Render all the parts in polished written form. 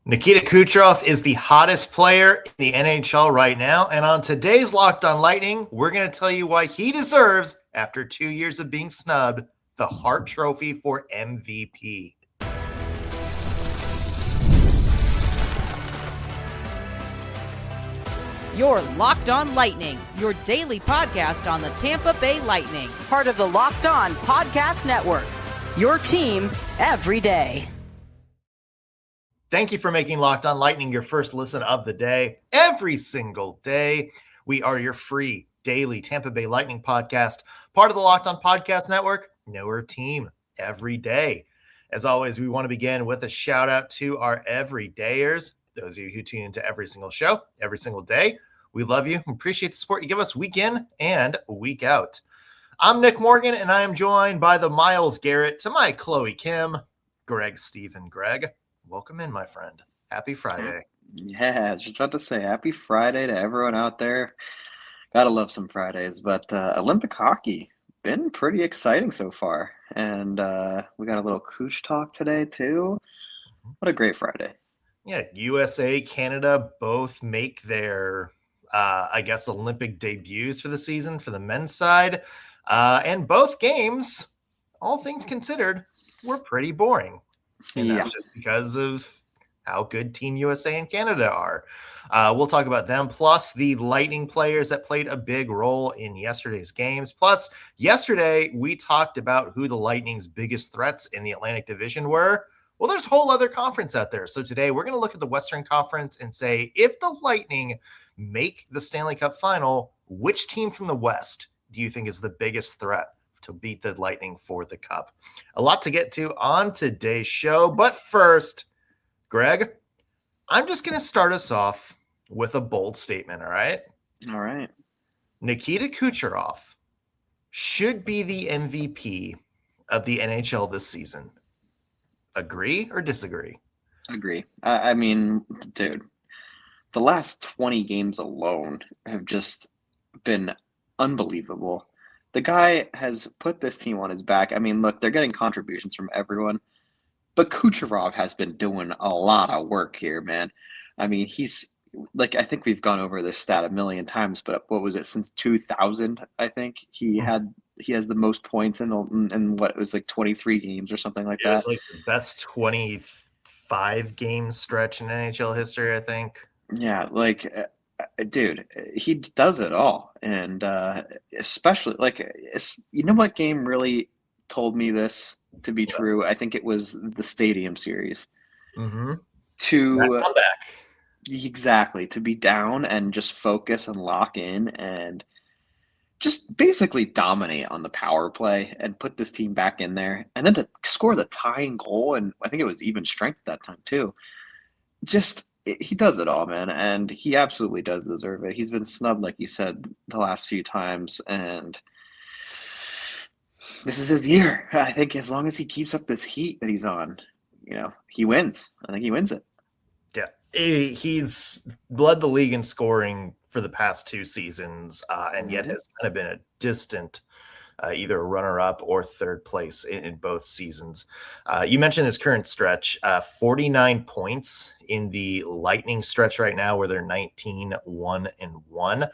Nikita Kucherov is the hottest player in the NHL right now. And on today's Locked on Lightning, we're going to tell you why he deserves, after 2 years of being snubbed, the Hart Trophy for MVP. You're Locked on Lightning, your daily podcast on the Tampa Bay Lightning. Part of the Locked on Podcast Network. Your team every day. Thank you for making Locked on Lightning your first listen of the day. Every single day, we are your free daily Tampa Bay Lightning podcast, part of the Locked on Podcast Network, your team every day. As always, we want to begin with a shout out to our everydayers, those of you who tune into every single show, every single day. We love you. Appreciate the support you give us week in and week out. I'm Nick Morgan, and I am joined by the Miles Garrett to my Chloe Kim, Greg Stephen. Greg, welcome in, my friend. Happy Friday. Yeah, I was just about to say happy Friday to everyone out there. Gotta love some Fridays, but Olympic hockey been pretty exciting so far. And we got a little Cooch talk today too. What a great Friday. Yeah, USA, Canada both make their, Olympic debuts for the season for the men's side. And both games, all things considered, were pretty boring. And that's just because of how good Team USA and Canada are. We'll talk about them, plus the Lightning players that played a big role in yesterday's games. Plus, yesterday we talked about who the Lightning's biggest threats in the Atlantic Division were. Well, there's a whole other conference out there. So today we're going to look at the Western Conference and say, if the Lightning make the Stanley Cup final, which team from the West do you think is the biggest threat to beat the Lightning for the Cup? A lot to get to on today's show. But first, Greg, I'm just going to start us off with a bold statement, all right? All right. Nikita Kucherov should be the MVP of the NHL this season. Agree or disagree? Agree. I mean, dude, the last 20 games alone have just been unbelievable. The guy has put this team on his back. I mean, look, they're getting contributions from everyone, but Kucherov has been doing a lot of work here, man. I mean, he's like, I think we've gone over this stat a million times, but what was it, since 2000? I think he has the most points in what it was, like 23 games or something like that. It was like the best 25 game stretch in NHL history, I think. Yeah, like, dude, he does it all. And especially, like, you know what game really told me this to be true? I think it was the Stadium Series. Mm-hmm. To exactly, to be down and just focus and lock in and just basically dominate on the power play and put this team back in there, and then to score the tying goal, and I think it was even strength at that time too. He does it all, man, and he absolutely does deserve it. He's been snubbed, like you said, the last few times, and this is his year. I think as long as he keeps up this heat that he's on, he wins. I think he wins it. Yeah, he's led the league in scoring for the past 2 seasons, and yet has kind of been a distant either runner-up or third place in both seasons. You mentioned this current stretch, 49 points in the Lightning stretch right now, where they're 19-1-1,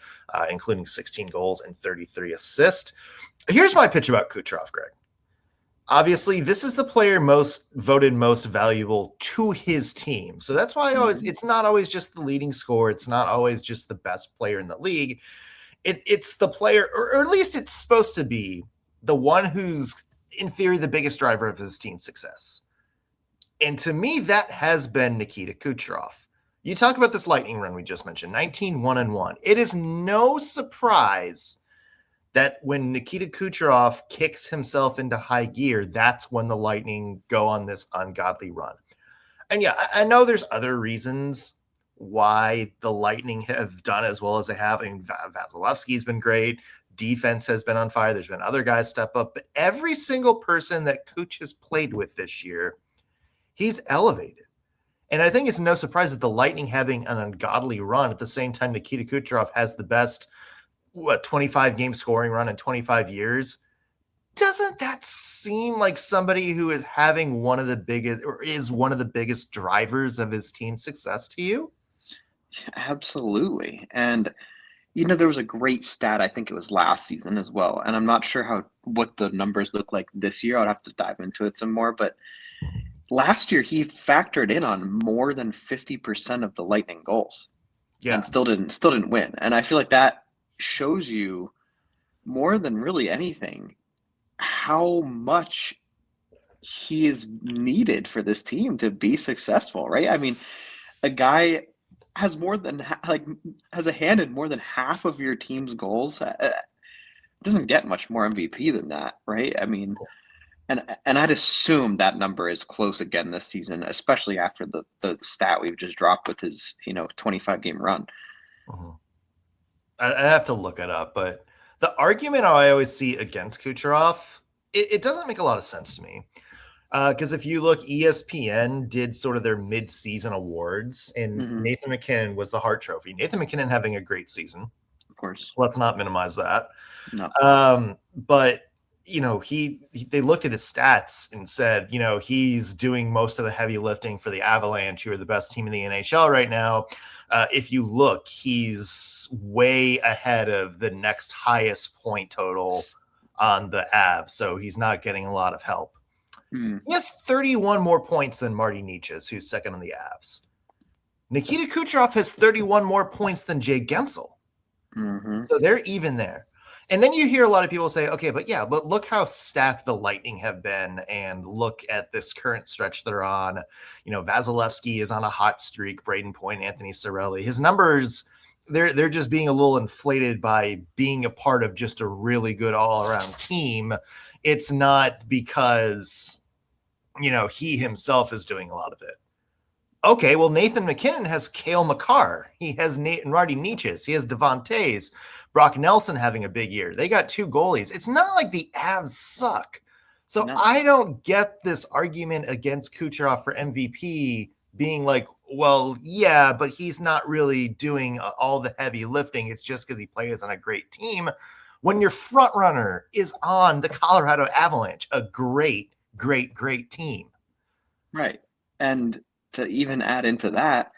including 16 goals and 33 assists. Here's my pitch about Kucherov, Greg. Obviously, this is the player voted most valuable to his team. So that's why it's not always just the leading scorer. It's not always just the best player in the league. It's the player, or at least it's supposed to be the one who's, in theory, the biggest driver of his team's success. And to me, that has been Nikita Kucherov. You talk about this Lightning run we just mentioned, 19-1-1. It is no surprise that when Nikita Kucherov kicks himself into high gear, that's when the Lightning go on this ungodly run. And yeah, I know there's other reasons why the Lightning have done as well as they have. I mean, Vasilevsky's been great. Defense has been on fire. There's been other guys step up. But every single person that Kuch has played with this year, he's elevated. And I think it's no surprise that the Lightning having an ungodly run at the same time Nikita Kucherov has the best 25 game scoring run in 25 years. doesn't that seem like somebody who is having one of the biggest or is one of the biggest drivers of his team's success to you? Absolutely. And there was a great stat, I think it was last season as well. And I'm not sure what the numbers look like this year. I'd have to dive into it some more. But last year he factored in on more than 50% of the Lightning goals. Yeah. And still didn't win. And I feel like that shows you more than really anything how much he is needed for this team to be successful, right? I mean, a guy has has a hand in more than half of your team's goals. Doesn't get much more MVP than that, right? I mean, and I'd assume that number is close again this season, especially after the stat we've just dropped with his 25 game run. Uh-huh. I have to look it up, but the argument I always see against Kucherov, it doesn't make a lot of sense to me. Because if you look, ESPN did sort of their mid-season awards, and Nathan MacKinnon was the Hart Trophy. Nathan MacKinnon having a great season. Of course. Let's not minimize that. No. But, they looked at his stats and said, he's doing most of the heavy lifting for the Avalanche, who are the best team in the NHL right now. If you look, he's way ahead of the next highest point total on the Avs, so he's not getting a lot of help. He has 31 more points than Marty Necas, who's second on the Avs. Nikita Kucherov has 31 more points than Jay Guentzel. So they're even there. And then you hear a lot of people say, okay, but look how stacked the Lightning have been, and look at this current stretch they're on. Vasilevsky is on a hot streak, Braden Point, Anthony Cirelli. His numbers, they're just being a little inflated by being a part of just a really good all-around team. It's not because, he himself is doing a lot of it. Okay, well, Nathan MacKinnon has Cale Makar. He has Marty Necas. He has Devontae's. Brock Nelson having a big year. They got 2 goalies. It's not like the Avs suck. So no. I don't get this argument against Kucherov for MVP being like, well, yeah, but he's not really doing all the heavy lifting. It's just because he plays on a great team. When your front runner is on the Colorado Avalanche, a great, great, great team. Right. And to even add into that,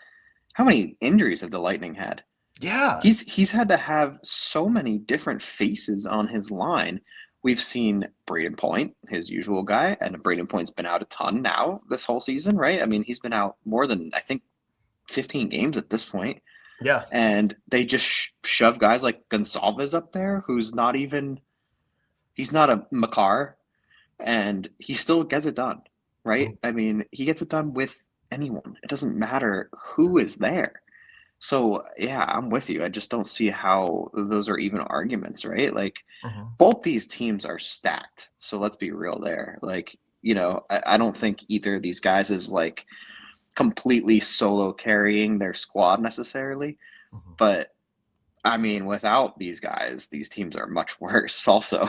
how many injuries have the Lightning had? Yeah. He's had to have so many different faces on his line. We've seen Braden Point, his usual guy, and Braden Point's been out a ton now this whole season, right? I mean, he's been out more than, I think, 15 games at this point. Yeah. And they just shove guys like Gonçalves up there, who's not he's not a Makar, and he still gets it done, right? Mm-hmm. I mean, he gets it done with anyone. It doesn't matter who is there. So, yeah, I'm with you. I just don't see how those are even arguments, right? Like, both these teams are stacked. So let's be real there. Like, I don't think either of these guys is, like, completely solo carrying their squad necessarily. But, I mean, without these guys, these teams are much worse also.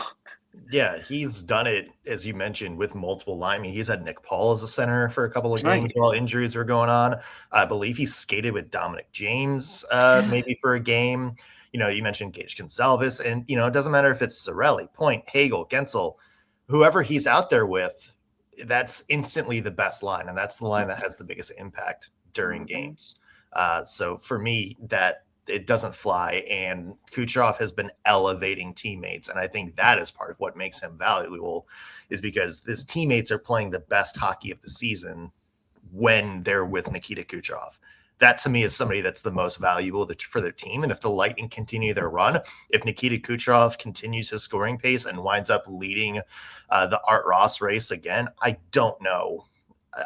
Yeah, he's done it, as you mentioned, with multiple linemen. He's had Nick Paul as a center for a couple of games while injuries were going on. I believe he skated with Dominic James maybe for a game. You mentioned Gage Gonçalves, and, it doesn't matter if it's Cirelli, Point, Hagel, Guentzel, whoever he's out there with, that's instantly the best line, and that's the line that has the biggest impact during games. So for me, that it doesn't fly, and Kucherov has been elevating teammates, and I think that is part of what makes him valuable, is because his teammates are playing the best hockey of the season when they're with Nikita Kucherov. That to me is somebody that's the most valuable for their team. And if the Lightning continue their run, if Nikita Kucherov continues his scoring pace and winds up leading the Art Ross race again, I don't know.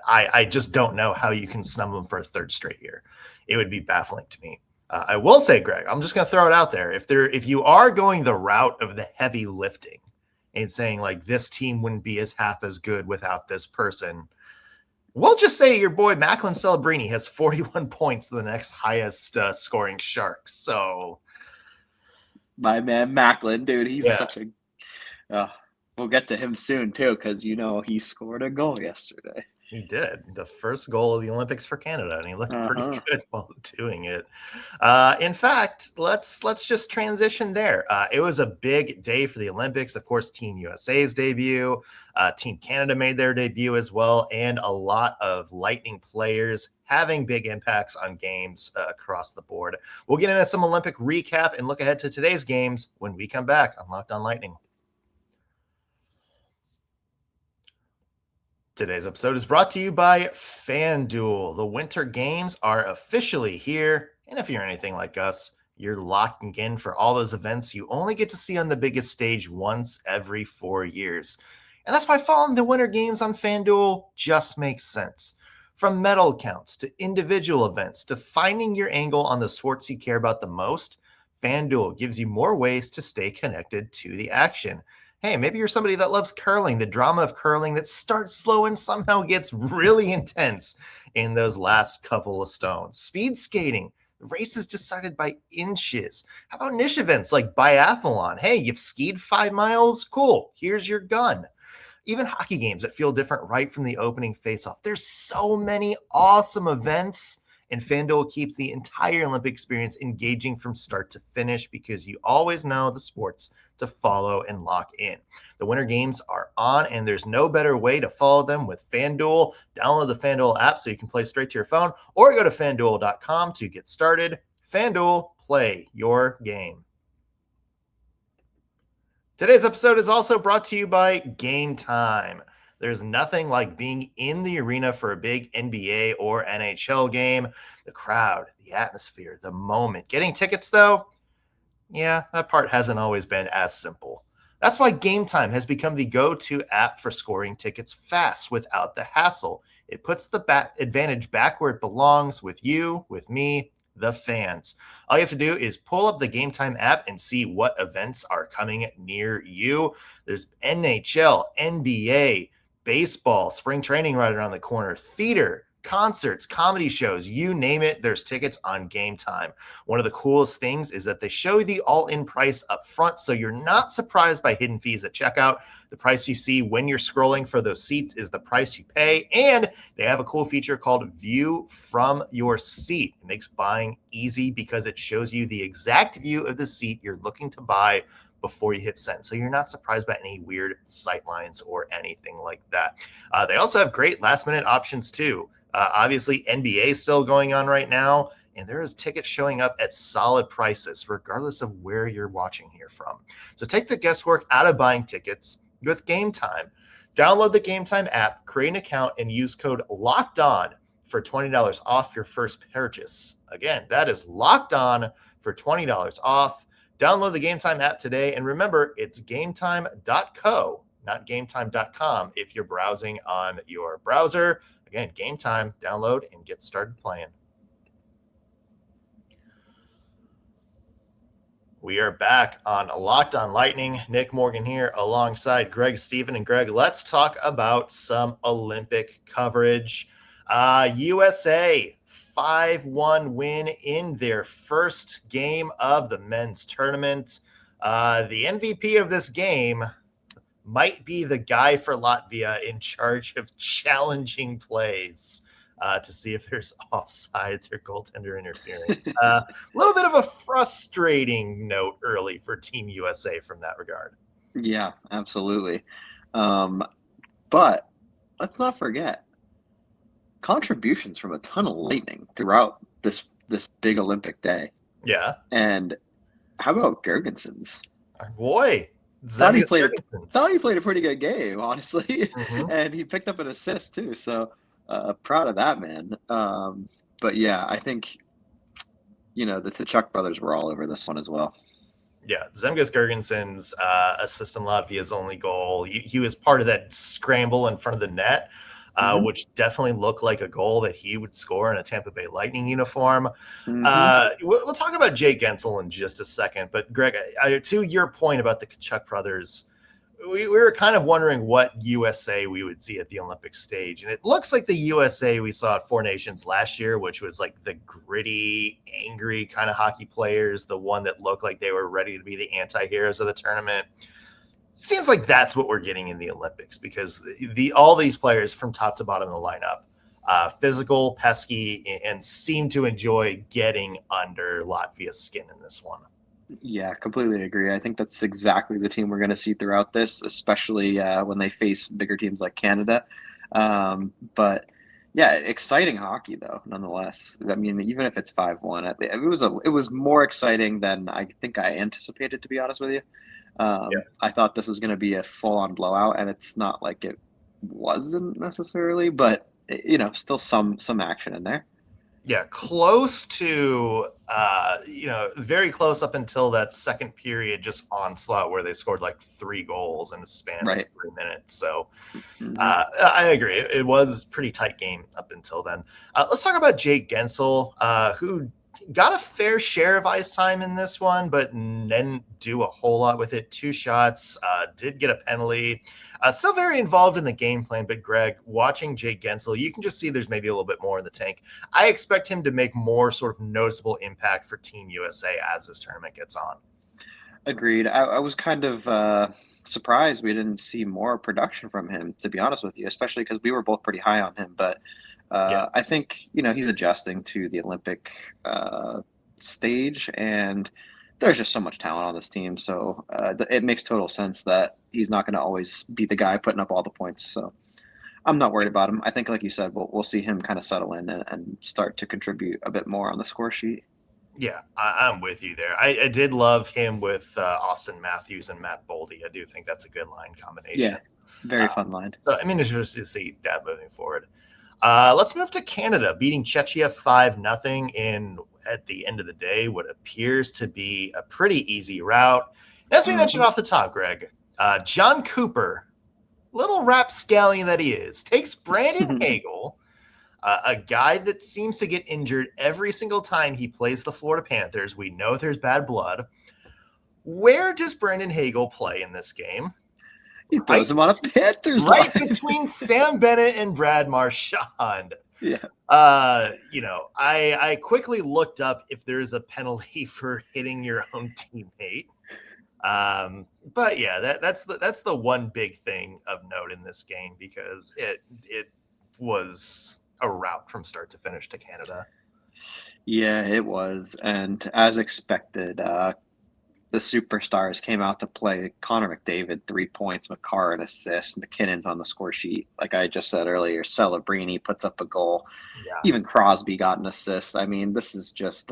I just don't know how you can snub him for a third straight year. It would be baffling to me. I will say, Greg, I'm just going to throw it out there. If you are going the route of the heavy lifting and saying like this team wouldn't be half as good without this person, we'll just say your boy Macklin Celebrini has 41 points, the next highest scoring Shark. So my man Macklin, dude, he's such a we'll get to him soon too, because he scored a goal yesterday. He did the first goal of the Olympics for Canada, and he looked pretty good while doing it. In fact, let's just transition there. It was a big day for the Olympics. Of course, Team USA's debut, Team Canada made their debut as well, and a lot of Lightning players having big impacts on games across the board. We'll get into some Olympic recap and look ahead to today's games when we come back on Locked On Lightning. Today's episode is brought to you by FanDuel. The Winter Games are officially here, and if you're anything like us, you're locking in for all those events you only get to see on the biggest stage once every 4 years. And that's why following the Winter Games on FanDuel just makes sense. From medal counts to individual events to finding your angle on the sports you care about the most, FanDuel gives you more ways to stay connected to the action. Hey, maybe you're somebody that loves curling, the drama of curling that starts slow and somehow gets really intense in those last couple of stones. Speed skating, the race is decided by inches. How about niche events like biathlon? Hey, you've skied 5 miles? Cool, here's your gun. Even hockey games that feel different right from the opening faceoff. There's so many awesome events, and FanDuel keeps the entire Olympic experience engaging from start to finish because you always know the sports to follow and lock in. The Winter Games are on, and there's no better way to follow them with FanDuel. Download the FanDuel app so you can play straight to your phone, or go to FanDuel.com to get started. FanDuel, play your game. Today's episode is also brought to you by Game Time. There's nothing like being in the arena for a big NBA or NHL game. The crowd, the atmosphere, the moment. Getting tickets, though, yeah, that part hasn't always been as simple. That's why Game Time has become the go-to app for scoring tickets fast without the hassle. It puts the advantage back where it belongs with you, with me, the fans. All you have to do is pull up the Game Time app and see what events are coming near you. There's NHL, NBA, baseball, spring training right around the corner, theater, concerts, comedy shows, you name it, there's tickets on Game Time. One of the coolest things is that they show you the all-in price up front, so you're not surprised by hidden fees at checkout. The price you see when you're scrolling for those seats is the price you pay, and they have a cool feature called View from Your Seat. It makes buying easy because it shows you the exact view of the seat you're looking to buy before you hit send. So you're not surprised by any weird sight lines or anything like that. They also have great last-minute options, too. Obviously, NBA is still going on right now, and there is tickets showing up at solid prices, regardless of where you're watching here from. So take the guesswork out of buying tickets with Game Time. Download the Game Time app, create an account, and use code LOCKEDON for $20 off your first purchase. Again, that is Locked On for $20 off. Download the Game Time app today, and remember, it's gametime.co, not gametime.com if you're browsing on your browser. Again, Game Time, download and get started playing. We are back on Locked On Lightning. Nick Morgan here alongside Greg Stephen. And Greg, let's talk about some Olympic coverage. USA 5-1 win in their first game of the men's tournament. The MVP of this game might be the guy for Latvia in charge of challenging plays to see if there's offsides or goaltender interference. A little bit of a frustrating note early for Team USA from that regard. Yeah, absolutely. But let's not forget contributions from a ton of Lightning throughout this big Olympic day. Yeah. And how about Gergensen's? Boy. Thought he played a pretty good game, honestly. Mm-hmm. And he picked up an assist too. So proud of that man. But yeah, I think, the Tkachuk brothers were all over this one as well. Yeah, Zemgus Girgenssen's assist in Latvia's only goal. He was part of that scramble in front of the net, which definitely looked like a goal that he would score in a Tampa Bay Lightning uniform. We'll talk about Jay Guentzel in just a second. But, Greg, to your point about the Tkachuk brothers, we were kind of wondering what USA we would see at the Olympic stage. And it looks like the USA we saw at Four Nations last year, which was like the gritty, angry kind of hockey players, the one that looked like they were ready to be the anti-heroes of the tournament. Seems like that's what we're getting in the Olympics, because all these players from top to bottom of the lineup, physical, pesky, and seem to enjoy getting under Latvia's skin in this one. Yeah, completely agree. I think that's exactly the team we're going to see throughout this, especially when they face bigger teams like Canada. But yeah, exciting hockey though, nonetheless. I mean, even if it's 5-1, it was more exciting than I think I anticipated, to be honest with you. I thought this was going to be a full-on blowout, and it's not like it wasn't necessarily, but still some action in there. Yeah, close to, very close up until that second period, just onslaught where they scored like 3 goals in a span of 3 minutes. So I agree. It was a pretty tight game up until then. Let's talk about Jake Guentzel, who got a fair share of ice time in this one, but didn't do a whole lot with it. 2 shots, did get a penalty. Still very involved in the game plan, but Greg, watching Jake Guentzel, you can just see there's maybe a little bit more in the tank. I expect him to make more sort of noticeable impact for Team USA as this tournament gets on. Agreed. I was kind of surprised we didn't see more production from him, to be honest with you, especially because we were both pretty high on him. But I think, he's adjusting to the Olympic stage, and there's just so much talent on this team. So it makes total sense that he's not going to always be the guy putting up all the points. So I'm not worried about him. I think, like you said, we'll see him kind of settle in and start to contribute a bit more on the score sheet. Yeah, I'm with you there. I did love him with Austin Matthews and Matt Boldy. I do think that's a good line combination. Yeah, very fun line. So, it's just to see that moving forward. Let's move to Canada, beating Czechia 5-0 at the end of the day, what appears to be a pretty easy route. As we mentioned off the top, Greg, John Cooper, little rapscallion that he is, takes Brandon Hagel, a guy that seems to get injured every single time he plays the Florida Panthers. We know there's bad blood. Where does Brandon Hagel play in this game? He throws him on a Panthers right line. Between Sam Bennett and Brad Marchand. Yeah. I quickly looked up if there's a penalty for hitting your own teammate. But yeah, that's the one big thing of note in this game, because it was a rout from start to finish to Canada. Yeah, it was. And as expected, the superstars came out to play. Connor McDavid, 3 points, Makar an assist, McKinnon's on the score sheet. Like I just said earlier, Celebrini puts up a goal. Yeah. Even Crosby got an assist. I mean, this is just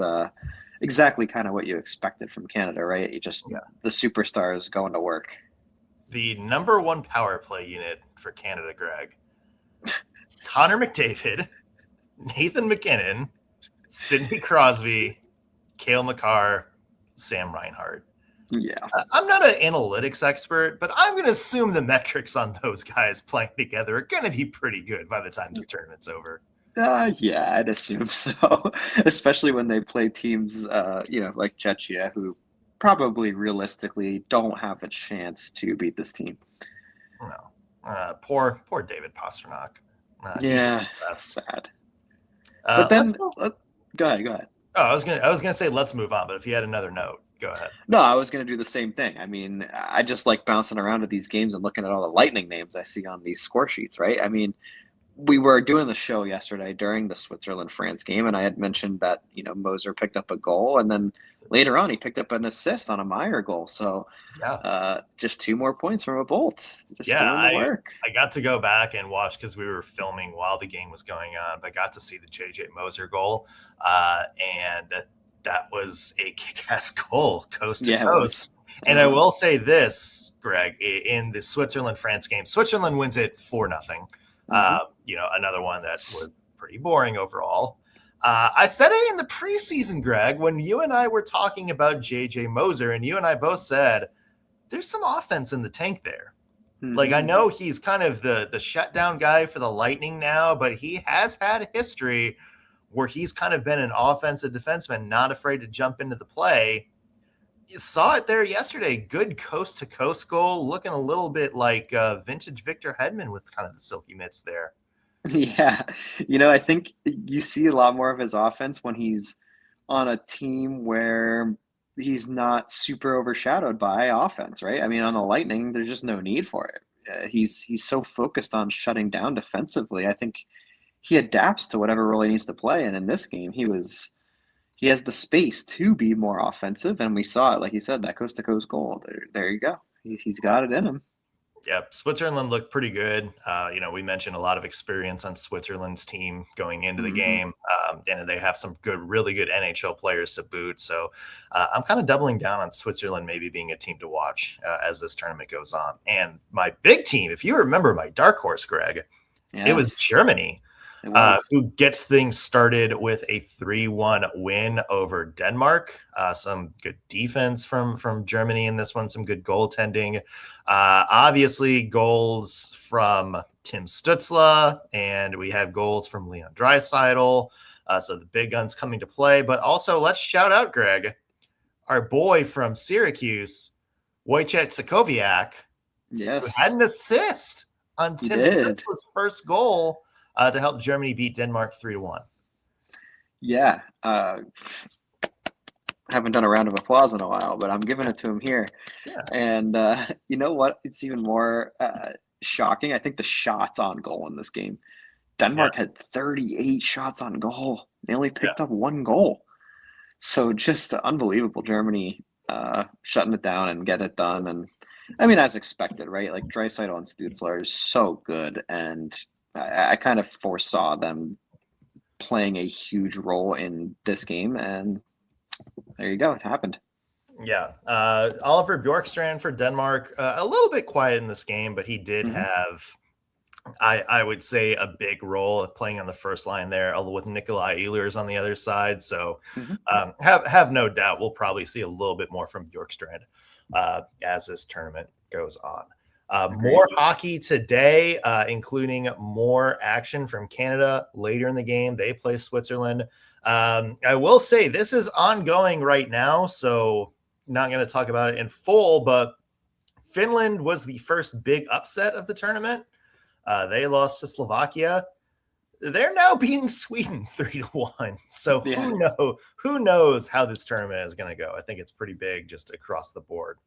exactly kind of what you expected from Canada, right? The superstars going to work. The number 1 power play unit for Canada, Greg. Connor McDavid, Nathan MacKinnon, Sidney Crosby, Cale Makar, Sam Reinhart. Yeah. I'm not an analytics expert, but I'm going to assume the metrics on those guys playing together are going to be pretty good by the time this tournament's over. Yeah, I'd assume so. Especially when they play teams, like Czechia, who probably realistically don't have a chance to beat this team. No. Poor David Pastrnak. Yeah, sad. But then, go ahead. Oh, I was gonna say let's move on, but if you had another note, go ahead. No, I was gonna do the same thing. I mean, I just like bouncing around at these games and looking at all the Lightning names I see on these score sheets, right? I mean, we were doing the show yesterday during the Switzerland-France game, and I had mentioned that, Moser picked up a goal, and then later on he picked up an assist on a Meyer goal. So just 2 more points from a Bolt. Just doing the work. I got to go back and watch because we were filming while the game was going on, but I got to see the JJ Moser goal, and that was a kick-ass goal, coast to coast. And I will say this, Greg, in the Switzerland-France game, Switzerland wins it 4-0. Another one that was pretty boring overall. I said it in the preseason, Greg, when you and I were talking about JJ Moser, and you and I both said there's some offense in the tank there. Mm-hmm. Like, I know he's kind of the shutdown guy for the Lightning now, but he has had a history where he's kind of been an offensive defenseman, not afraid to jump into the play. You saw it there yesterday. Good coast-to-coast goal, looking a little bit like vintage Victor Hedman with kind of the silky mitts there. Yeah. I think you see a lot more of his offense when he's on a team where he's not super overshadowed by offense, right? I mean, on the Lightning, there's just no need for it. He's so focused on shutting down defensively. I think he adapts to whatever role he needs to play. And in this game, he has the space to be more offensive, and we saw it, like you said, that coast to coast goal. There you go. He's got it in him. Yep, Switzerland looked pretty good. We mentioned a lot of experience on Switzerland's team going into the game, and they have some really good NHL players to boot. So I'm kind of doubling down on Switzerland maybe being a team to watch as this tournament goes on. And my big team, if you remember my dark horse, Greg, Yes. it was Germany. Who gets things started with a 3-1 win over Denmark. Some good defense from Germany in this one, some good goaltending. Obviously, goals from Tim Stützle, and we have goals from Leon Draisaitl. So the big guns coming to play. But also, let's shout out, Greg, our boy from Syracuse, Wojciech Sokowiak, who had an assist on Tim Stützle's first goal. To help Germany beat Denmark 3-1. Yeah. Haven't done a round of applause in a while, but I'm giving it to him here. Yeah. And you know what? It's even more shocking. I think the shots on goal in this game. Denmark had 38 shots on goal. They only picked up one goal. So just unbelievable. Germany shutting it down and getting it done. And I mean, as expected, right? Like Draisaitl and Stützle are so good, and I kind of foresaw them playing a huge role in this game, and there you go. It happened. Yeah. Oliver Bjorkstrand for Denmark, a little bit quiet in this game, but he did have, I would say, a big role playing on the first line there, with Nikolai Ehlers on the other side. So have no doubt we'll probably see a little bit more from Bjorkstrand as this tournament goes on. More hockey today, including more action from Canada later in the game. They play Switzerland. I will say this is ongoing right now, so not going to talk about it in full, but Finland was the first big upset of the tournament. They lost to Slovakia. They're now beating Sweden 3-1. So who knows how this tournament is going to go? I think it's pretty big just across the board.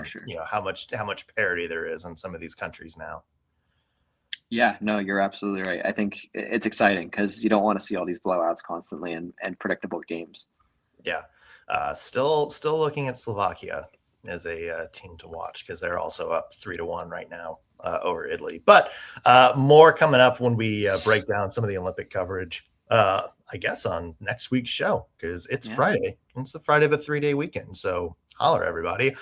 Sure. How much parity there is in some of these countries now. Yeah, no, you're absolutely right. I think it's exciting because you don't want to see all these blowouts constantly and predictable games. Yeah. Still looking at Slovakia as a team to watch because they're also up 3-1 right now over Italy. But more coming up when we break down some of the Olympic coverage, I guess, on next week's show because it's Friday. It's the Friday of a 3-day weekend. So holler, everybody.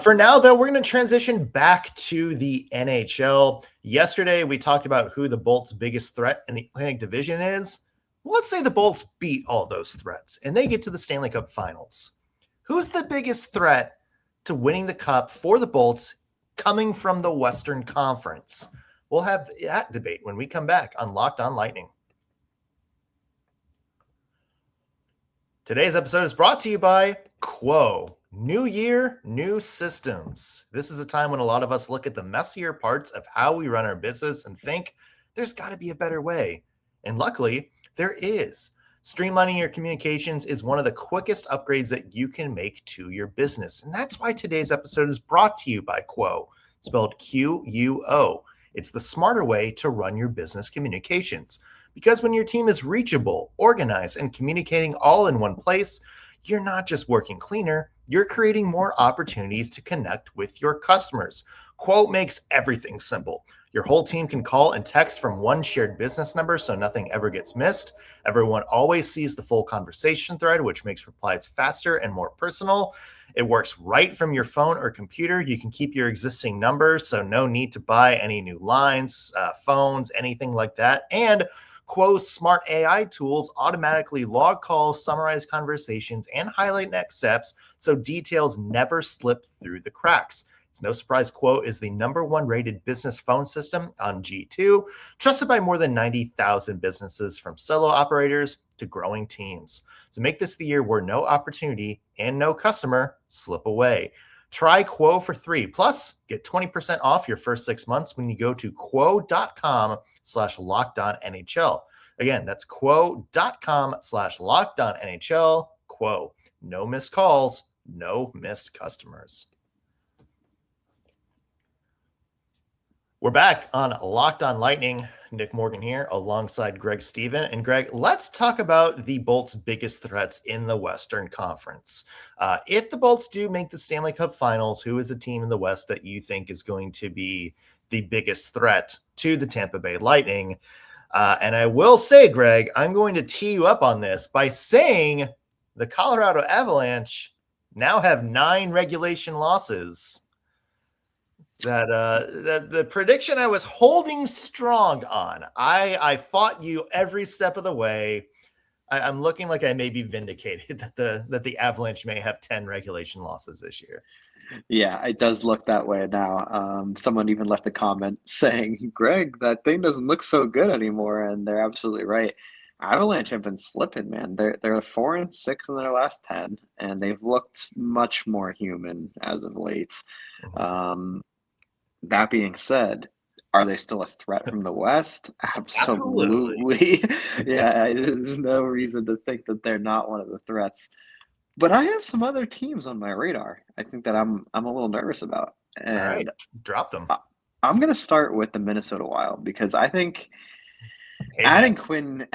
For now, though, we're going to transition back to the NHL. Yesterday, we talked about who the Bolts' biggest threat in the Atlantic Division is. Well, let's say the Bolts beat all those threats and they get to the Stanley Cup Finals. Who's the biggest threat to winning the Cup for the Bolts coming from the Western Conference? We'll have that debate when we come back on Locked On Lightning. Today's episode is brought to you by Quo. New year, new systems. This is a time when a lot of us look at the messier parts of how we run our business and think there's got to be a better way. And luckily, there is. Streamlining your communications is one of the quickest upgrades that you can make to your business. And that's why today's episode is brought to you by Quo, spelled Quo. It's the smarter way to run your business communications. Because when your team is reachable, organized, and communicating all in one place, you're not just working cleaner, you're creating more opportunities to connect with your customers. Quo makes everything simple. Your whole team can call and text from one shared business number so nothing ever gets missed. Everyone always sees the full conversation thread, which makes replies faster and more personal. It works right from your phone or computer. You can keep your existing numbers, so no need to buy any new lines, phones, anything like that. And Quo's smart AI tools automatically log calls, summarize conversations, and highlight next steps so details never slip through the cracks. It's no surprise Quo is the #1 rated business phone system on G2, trusted by more than 90,000 businesses from solo operators to growing teams. So make this the year where no opportunity and no customer slip away. Try Quo for 3. Plus, get 20% off your first 6 months when you go to quo.com/LockedOnNHL. Again, that's quo.com/LockedOnNHL. Quo, no missed calls, no missed customers. We're back on Locked On Lightning. Nick Morgan here alongside Greg Steven. And Greg, let's talk about the Bolts' biggest threats in the Western Conference. If the Bolts do make the Stanley Cup Finals, who is a team in the West that you think is going to be the biggest threat to the Tampa Bay Lightning? And I will say, Greg, I'm going to tee you up on this by saying the Colorado Avalanche now have 9 regulation losses. That the prediction I was holding strong on. I fought you every step of the way. I'm looking like I may be vindicated that the Avalanche may have 10 regulation losses this year. Yeah, it does look that way now. Someone even left a comment saying, Greg, that thing doesn't look so good anymore, and they're absolutely right. Avalanche have been slipping, man. They're 4-6 in their last 10, and they've looked much more human as of late. That being said, are they still a threat from the West? Absolutely. Yeah, there's no reason to think that they're not one of the threats. But I have some other teams on my radar. I think that I'm a little nervous about. And all right, drop them. I'm going to start with the Minnesota Wild because I think adding Quinn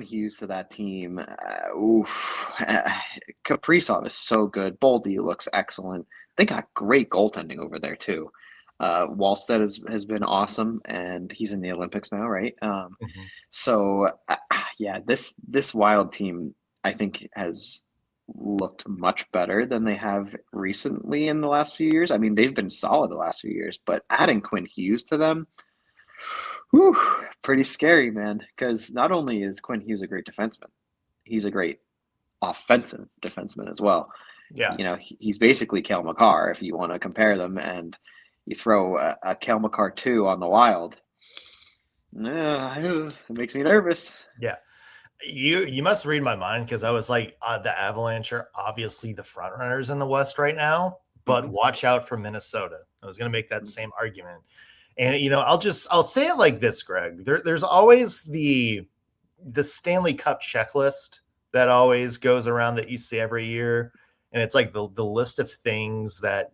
Hughes to that team, Kaprizov is so good. Boldy looks excellent. They got great goaltending over there too. Wallstead has been awesome, and he's in the Olympics now, right? So, this Wild team, I think, has looked much better than they have recently in the last few years. I mean, they've been solid the last few years, but adding Quinn Hughes to them, pretty scary, man, because not only is Quinn Hughes a great defenseman, he's a great offensive defenseman as well. Yeah. You know, he's basically Cale Makar if you want to compare them, and you throw a Cale Makar 2 on the Wild. It makes me nervous. Yeah. You must read my mind because I was like, the Avalanche are obviously the front runners in the West right now, but watch out for Minnesota. I was going to make that same argument. And, you know, I'll say it like this, Greg. There's always the Stanley Cup checklist that always goes around that you see every year. And it's like the list of things that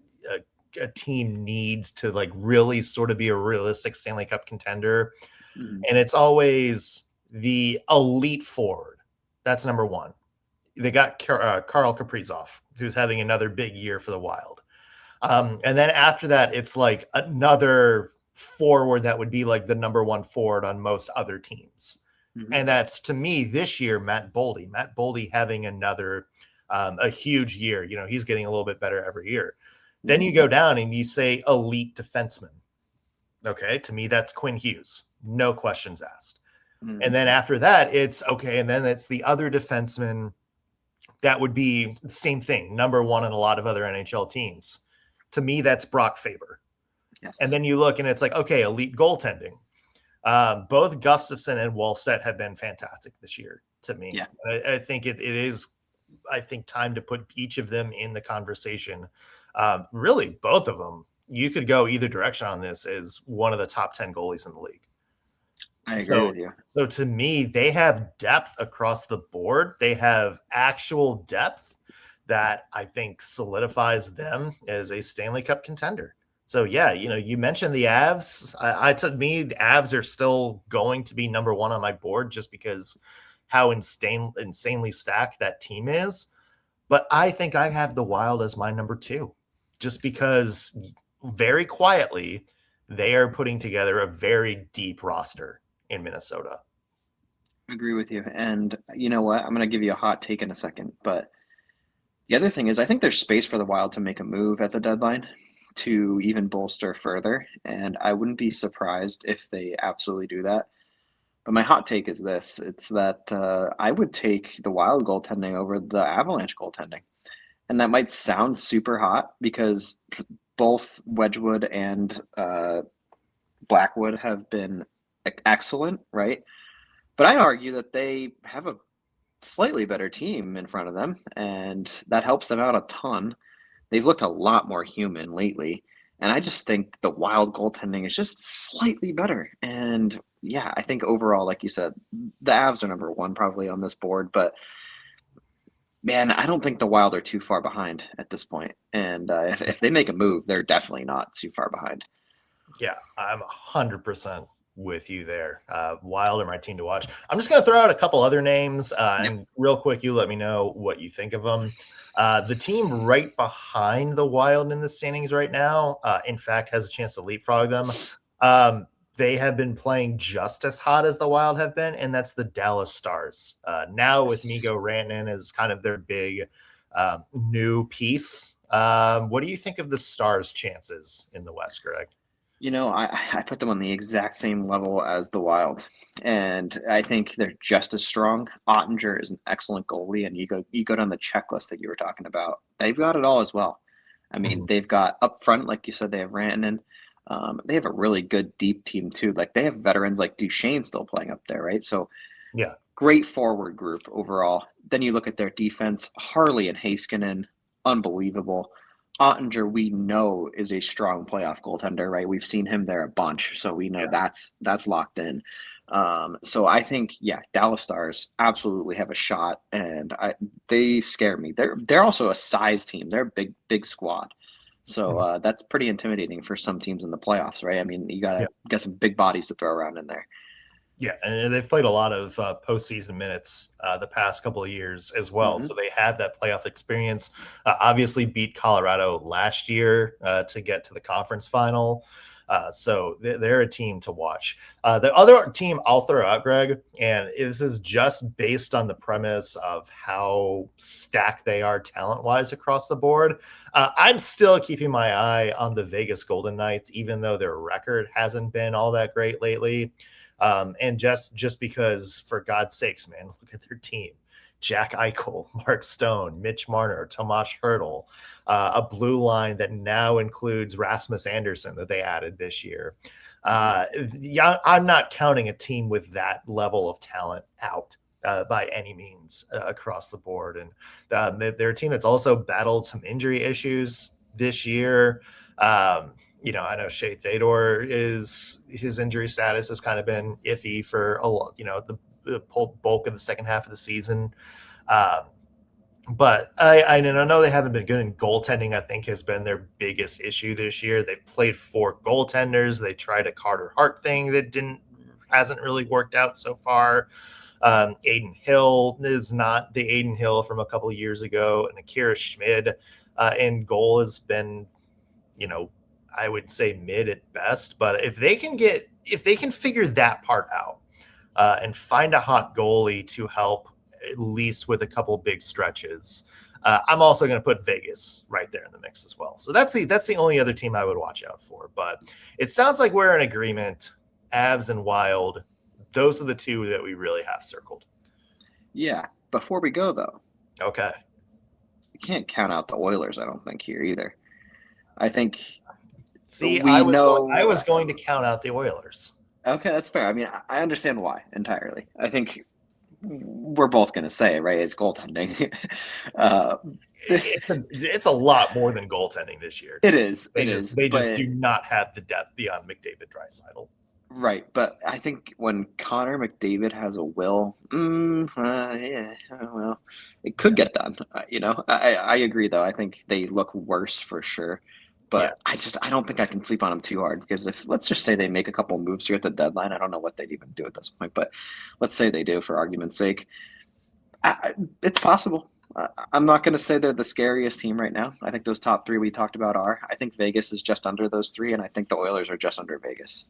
a team needs to like really sort of be a realistic Stanley Cup contender. And it's always the elite forward. That's number one. They got Karl Kaprizov, who's having another big year for the Wild. And then after that, it's like another forward that would be like the number one forward on most other teams. And that's, to me, this year, Matt Boldy. Matt Boldy having another a huge year. You know, he's getting a little bit better every year. Then you go down and you say elite defenseman. Okay, to me, that's Quinn Hughes. No questions asked. And then after that, it's okay. And then it's the other defenseman that would be the same thing, number one in a lot of other NHL teams. To me, that's Brock Faber. Yes. And then you look and it's like, okay, elite goaltending. Both Gustafsson and Wallstedt have been fantastic this year to me. Yeah. I think it is, I think, time to put each of them in the conversation. Really, both of them. You could go either direction on this as one of the top 10 goalies in the league. I agree with you. So to me, they have depth across the board. They have actual depth that I think solidifies them as a Stanley Cup contender. So yeah, you know, you mentioned the Avs. To me, the Avs are still going to be number one on my board just because how insanely stacked that team is. But I think I have the Wild as my number 2, just because very quietly they are putting together a very deep roster in Minnesota. I agree with you. And you know what? I'm going to give you a hot take in a second. But the other thing is I think there's space for the Wild to make a move at the deadline to even bolster further. And I wouldn't be surprised if they absolutely do that. But my hot take is this. It's that I would take the Wild goaltending over the Avalanche goaltending. And that might sound super hot because both Wedgwood and Blackwood have been excellent, right? But I argue that they have a slightly better team in front of them, and that helps them out a ton. They've looked a lot more human lately, and I just think the Wild goaltending is just slightly better. And yeah, I think overall, like you said, the Avs are number 1 probably on this board, but Man, I don't think the Wild are too far behind at this point. And if they make a move, they're definitely not too far behind. Yeah, I'm 100% with you there. Wild are my team to watch. I'm just going to throw out a couple other names, and real quick, you let me know what you think of them. The team right behind the Wild in the standings right now, in fact, has a chance to leapfrog them. They have been playing just as hot as the Wild have been, and that's the Dallas Stars. Now with Mikko Rantanen as kind of their big new piece. What do you think of the Stars' chances in the West, Greg? I put them on the exact same level as the Wild, and I think they're just as strong. Ottinger is an excellent goalie, and you go down the checklist that you were talking about. They've got it all as well. I mean, they've got up front, like you said, they have Rantanen. They have a really good deep team too. Like they have veterans like Duchesne still playing up there, right? So yeah, great forward group overall. Then you look at their defense, Harley and Heiskanen, unbelievable. Ottinger, we know, is a strong playoff goaltender, right? We've seen him there a bunch, so we know that's locked in. So I think, Dallas Stars absolutely have a shot, and they scare me. They're also a size team. They're a big squad, so that's pretty intimidating for some teams in the playoffs, right? I mean, you got some big bodies to throw around in there. Yeah, and they've played a lot of postseason minutes the past couple of years as well. So they have that playoff experience. Obviously beat Colorado last year to get to the conference final. So they're a team to watch. The other team I'll throw out, Greg, and this is just based on the premise of how stacked they are talent-wise across the board. I'm still keeping my eye on the Vegas Golden Knights, even though their record hasn't been all that great lately. And just because, for God's sakes, man, look at their team. Jack Eichel, Mark Stone, Mitch Marner, Tomas Hertl, a blue line that now includes Rasmus Anderson that they added this year. I'm not counting a team with that level of talent out by any means across the board. And they're a team that's also battled some injury issues this year. I know Shea Theodore his injury status has kind of been iffy for a lot, the bulk of the second half of the season. But I know they haven't been good in goaltending. I think has been their biggest issue this year. They've played 4 goaltenders. They tried a Carter Hart thing that hasn't really worked out so far. Aiden Hill is not the Aiden Hill from a couple of years ago, and Akira Schmid in goal has been, I would say mid at best. But if they can figure that part out and find a hot goalie to help at least with a couple big stretches, I'm also going to put Vegas right there in the mix as well. So that's the only other team I would watch out for. But it sounds like we're in agreement. Avs and Wild, those are the two that we really have circled. Yeah. Before we go though, okay, you can't count out the Oilers. I don't think here either. I think. See, I was going to count out the Oilers. Okay, that's fair. I mean, I understand why entirely. I think we're both going to say, right, it's goaltending. It's a lot more than goaltending this year. It is. They just do not have the depth beyond McDavid, Draisaitl. Right, but I think when Connor McDavid has a will, well, it could get done. I agree though. I think they look worse for sure. But I don't think I can sleep on them too hard, because if, let's just say they make a couple moves here at the deadline, I don't know what they'd even do at this point, but let's say they do for argument's sake. It's possible. I'm not going to say they're the scariest team right now. I think those top 3 we talked about are. I think Vegas is just under those 3, and I think the Oilers are just under Vegas.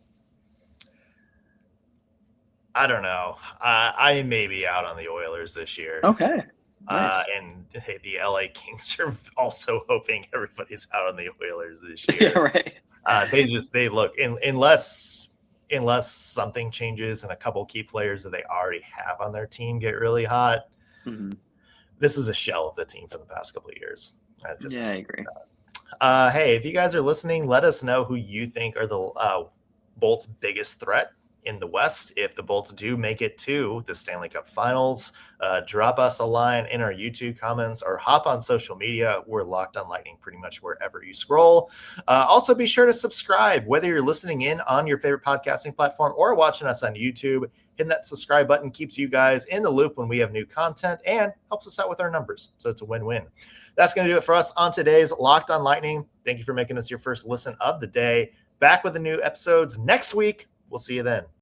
I don't know. I may be out on the Oilers this year. Okay. Nice. And the LA Kings are also hoping everybody's out on the Oilers this year. Yeah, right. They look, unless something changes and a couple key players that they already have on their team get really hot. Mm-hmm. This is a shell of the team for the past couple of years. I agree. Hey, if you guys are listening, let us know who you think are the Bolts' biggest threat in the West. If the Bolts do make it to the Stanley Cup Finals, drop us a line in our YouTube comments or hop on social media. We're Locked on Lightning pretty much wherever you scroll. Also, be sure to subscribe, whether you're listening in on your favorite podcasting platform or watching us on YouTube. Hitting that subscribe button keeps you guys in the loop when we have new content and helps us out with our numbers. So it's a win-win. That's going to do it for us on today's Locked on Lightning. Thank you for making us your first listen of the day. Back with the new episodes next week. We'll see you then.